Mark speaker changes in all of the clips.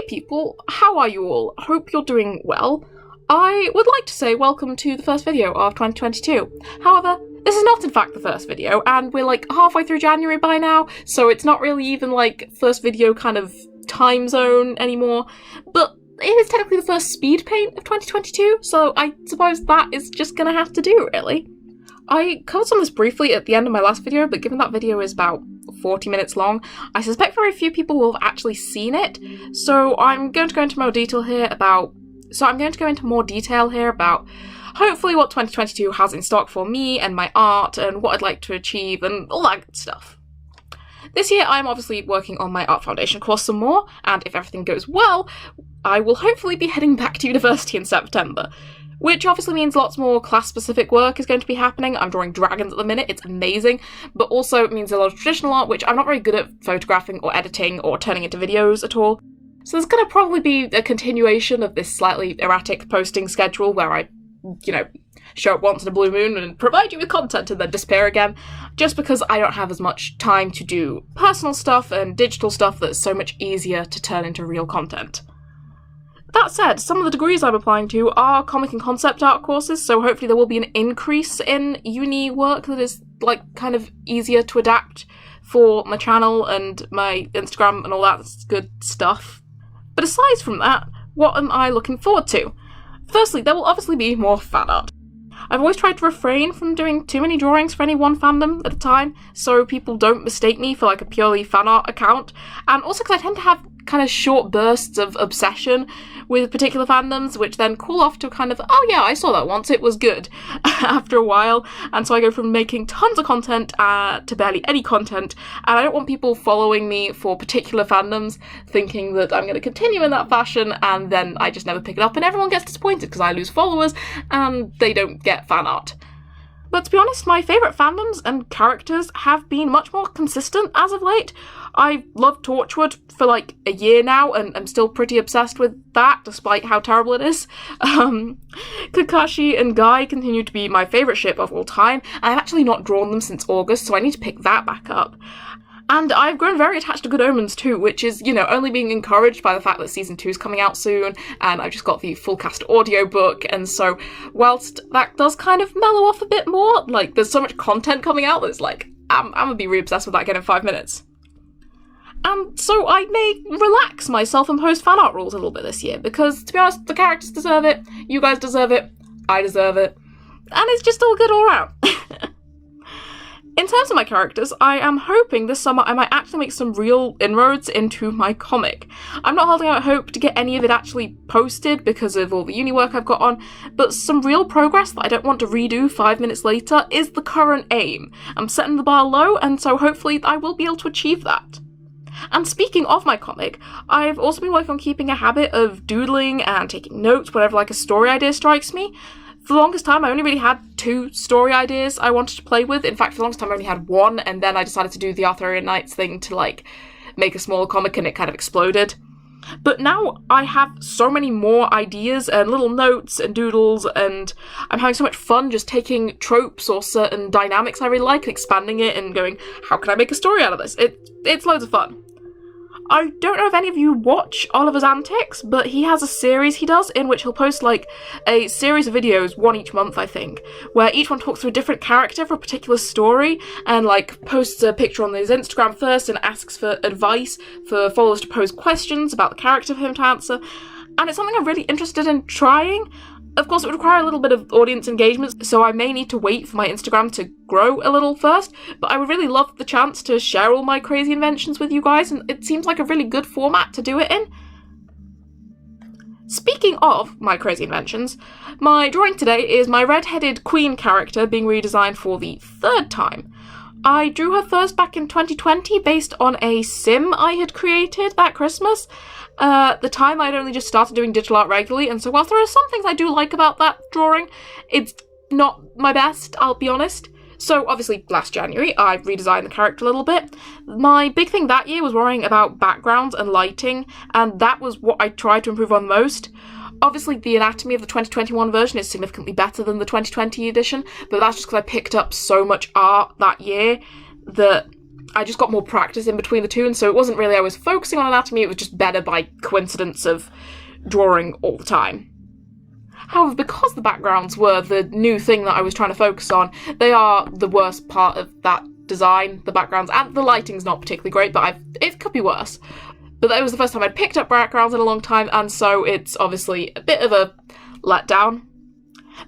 Speaker 1: people, how are you all? Hope you're doing well. I would like to say welcome to the first video of 2022. However, this is not in fact the first video, and we're like halfway through January by now, so it's not really even like first video kind of time zone anymore, but it is technically the first speed paint of 2022, so I suppose that is just gonna have to do, really. I covered some of this briefly at the end of my last video, but given that video is about 40 minutes long, I suspect very few people will have actually seen it, so I'm going to go into more detail here about hopefully what 2022 has in stock for me and my art and what I'd like to achieve and all that good stuff. This year I'm obviously working on my art foundation course some more, and if everything goes well, I will hopefully be heading back to university in September. Which obviously means lots more class-specific work is going to be happening. I'm drawing dragons at the minute, it's amazing, but also it means a lot of traditional art, which I'm not very good at photographing or editing or turning into videos at all. So there's going to probably be a continuation of this slightly erratic posting schedule where I, show up once in a blue moon and provide you with content and then disappear again, just because I don't have as much time to do personal stuff and digital stuff that's so much easier to turn into real content. That said, some of the degrees I'm applying to are comic and concept art courses, so hopefully there will be an increase in uni work that is, kind of easier to adapt for my channel and my Instagram and all that good stuff. But aside from that, what am I looking forward to? Firstly, there will obviously be more fan art. I've always tried to refrain from doing too many drawings for any one fandom at a time, so people don't mistake me for a purely fan art account, and also because I tend to have kind of short bursts of obsession with particular fandoms, which then cool off to kind of, oh yeah, I saw that once, it was good, after a while, and so I go from making tons of content to barely any content, and I don't want people following me for particular fandoms thinking that I'm going to continue in that fashion, and then I just never pick it up, and everyone gets disappointed because I lose followers, and they don't get fan art. But to be honest, my favourite fandoms and characters have been much more consistent as of late. I've loved Torchwood for a year now, and I'm still pretty obsessed with that, despite how terrible it is. Kakashi and Guy continue to be my favourite ship of all time, and I've actually not drawn them since August, so I need to pick that back up. And I've grown very attached to Good Omens too, which is, only being encouraged by the fact that season 2 is coming out soon, and I've just got the full cast audiobook, and so whilst that does kind of mellow off a bit more, there's so much content coming out that it's I'm gonna be really obsessed with that again in 5 minutes. And so I may relax my self-imposed fan art rules a little bit this year, because to be honest, the characters deserve it, you guys deserve it, I deserve it, and it's just all good all around. In terms of my characters, I am hoping this summer I might actually make some real inroads into my comic. I'm not holding out hope to get any of it actually posted because of all the uni work I've got on, but some real progress that I don't want to redo 5 minutes later is the current aim. I'm setting the bar low, and so hopefully I will be able to achieve that. And speaking of my comic, I've also been working on keeping a habit of doodling and taking notes whenever a story idea strikes me. For the longest time, I only really had 2 story ideas I wanted to play with. In fact, for the longest time, I only had 1, and then I decided to do the Arthurian Knights thing to, make a smaller comic, and it kind of exploded. But now I have so many more ideas and little notes and doodles, and I'm having so much fun just taking tropes or certain dynamics I really like and expanding it and going, how can I make a story out of this? It's loads of fun. I don't know if any of you watch Oliver's Antics, but he has a series he does in which he'll post a series of videos, one each month I think, where each one talks through a different character for a particular story and posts a picture on his Instagram first and asks for advice for followers to pose questions about the character for him to answer, and it's something I'm really interested in trying. Of course, it would require a little bit of audience engagement, so I may need to wait for my Instagram to grow a little first, but I would really love the chance to share all my crazy inventions with you guys, and it seems like a really good format to do it in. Speaking of my crazy inventions, my drawing today is my red-headed queen character being redesigned for the 3rd time. I drew her first back in 2020 based on a sim I had created that Christmas. At the time, I'd only just started doing digital art regularly, and so whilst there are some things I do like about that drawing, it's not my best, I'll be honest. So obviously, last January, I redesigned the character a little bit. My big thing that year was worrying about backgrounds and lighting, and that was what I tried to improve on most. Obviously, the anatomy of the 2021 version is significantly better than the 2020 edition, but that's just because I picked up so much art that year that I just got more practice in between the two, and so it wasn't really I was focusing on anatomy, it was just better by coincidence of drawing all the time. However, because the backgrounds were the new thing that I was trying to focus on, they are the worst part of that design, the backgrounds, and the lighting's not particularly great, but it could be worse. But that was the first time I'd picked up backgrounds in a long time, and so it's obviously a bit of a letdown.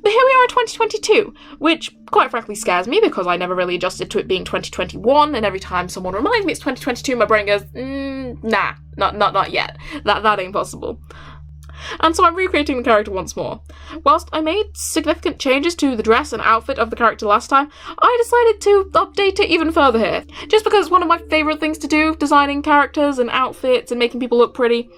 Speaker 1: But here we are in 2022, which quite frankly scares me because I never really adjusted to it being 2021, and every time someone reminds me it's 2022, my brain goes, nah, not yet. That ain't possible. And so I'm recreating the character once more. Whilst I made significant changes to the dress and outfit of the character last time, I decided to update it even further here, just because it's one of my favourite things to do, designing characters and outfits and making people look pretty.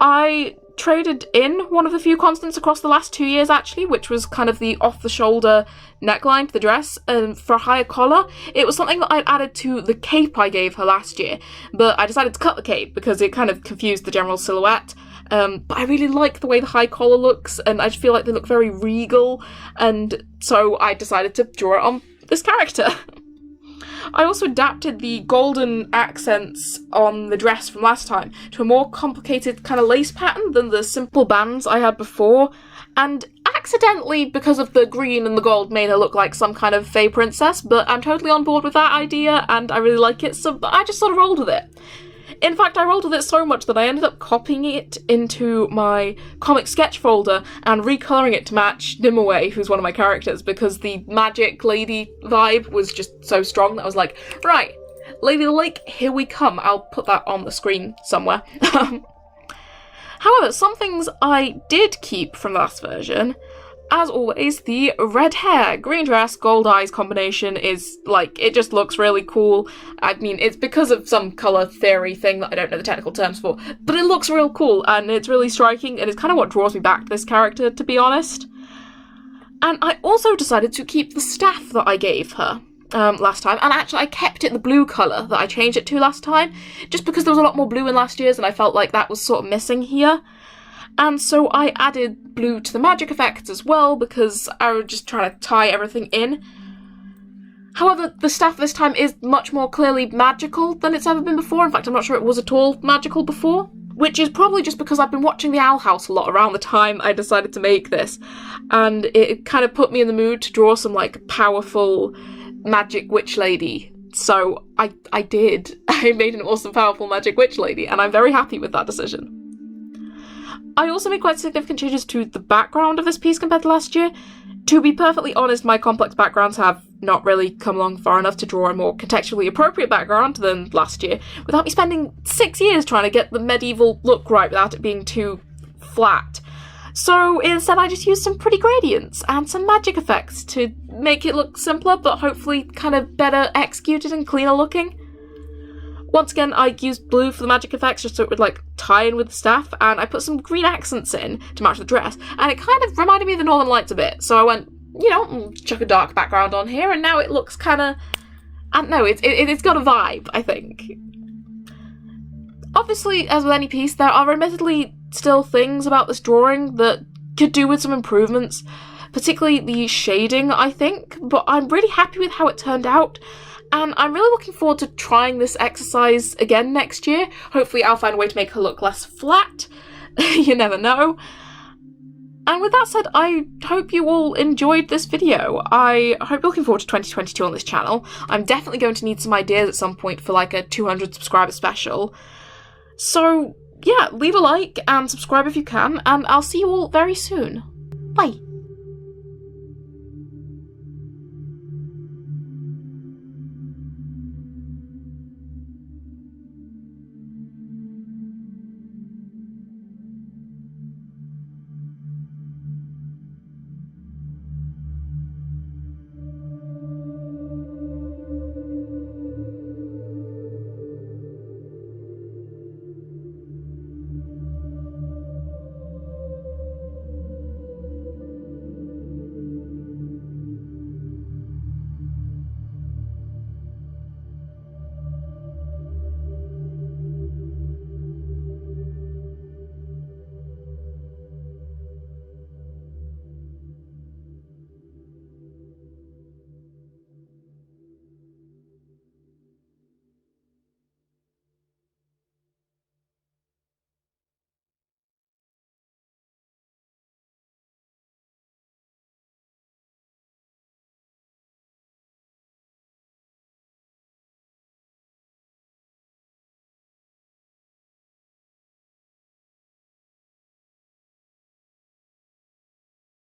Speaker 1: I traded in one of the few constants across the last 2 years, actually, which was kind of the off-the-shoulder neckline to the dress, and for a higher collar. It was something that I'd added to the cape I gave her last year, but I decided to cut the cape because it kind of confused the general silhouette. But I really like the way the high collar looks, and I just feel like they look very regal, and so I decided to draw it on this character. I also adapted the golden accents on the dress from last time to a more complicated kind of lace pattern than the simple bands I had before, and accidentally, because of the green and the gold, made her look like some kind of fey princess, but I'm totally on board with that idea, and I really like it, so I just sort of rolled with it. In fact, I rolled with it so much that I ended up copying it into my comic sketch folder and recolouring it to match Nimue, who's one of my characters, because the magic lady vibe was just so strong that I was like, right, Lady of the Lake, here we come. I'll put that on the screen somewhere. However, some things I did keep from the last version. As always, the red hair, green dress, gold eyes combination is, like, it just looks really cool. I mean, it's because of some colour theory thing that I don't know the technical terms for, but it looks real cool, and it's really striking, and it's kind of what draws me back to this character, to be honest. And I also decided to keep the staff that I gave her last time, and actually I kept it the blue colour that I changed it to last time, just because there was a lot more blue in last year's, and I felt like that was sort of missing here. And so I added blue to the magic effects as well, because I was just trying to tie everything in. However, the staff this time is much more clearly magical than it's ever been before. In fact, I'm not sure it was at all magical before, which is probably just because I've been watching The Owl House a lot around the time I decided to make this, and it kind of put me in the mood to draw some, like, powerful magic witch lady. So I did. I made an awesome, powerful magic witch lady, and I'm very happy with that decision. I also made quite significant changes to the background of this piece compared to last year. To be perfectly honest, my complex backgrounds have not really come along far enough to draw a more contextually appropriate background than last year, without me spending 6 years trying to get the medieval look right without it being too flat. So instead I just used some pretty gradients and some magic effects to make it look simpler, but hopefully kind of better executed and cleaner looking. Once again, I used blue for the magic effects just so it would, like, tie in with the staff, and I put some green accents in to match the dress, and it kind of reminded me of the Northern Lights a bit, so I went, you know, chuck a dark background on here, and now it looks kind of, I don't know, it's got a vibe, I think. Obviously, as with any piece, there are admittedly still things about this drawing that could do with some improvements, particularly the shading, I think, but I'm really happy with how it turned out. And I'm really looking forward to trying this exercise again next year. Hopefully I'll find a way to make her look less flat. You never know. And with that said, I hope you all enjoyed this video. I hope you're looking forward to 2022 on this channel. I'm definitely going to need some ideas at some point for, like, a 200 subscriber special. So yeah, leave a like and subscribe if you can, and I'll see you all very soon. Bye.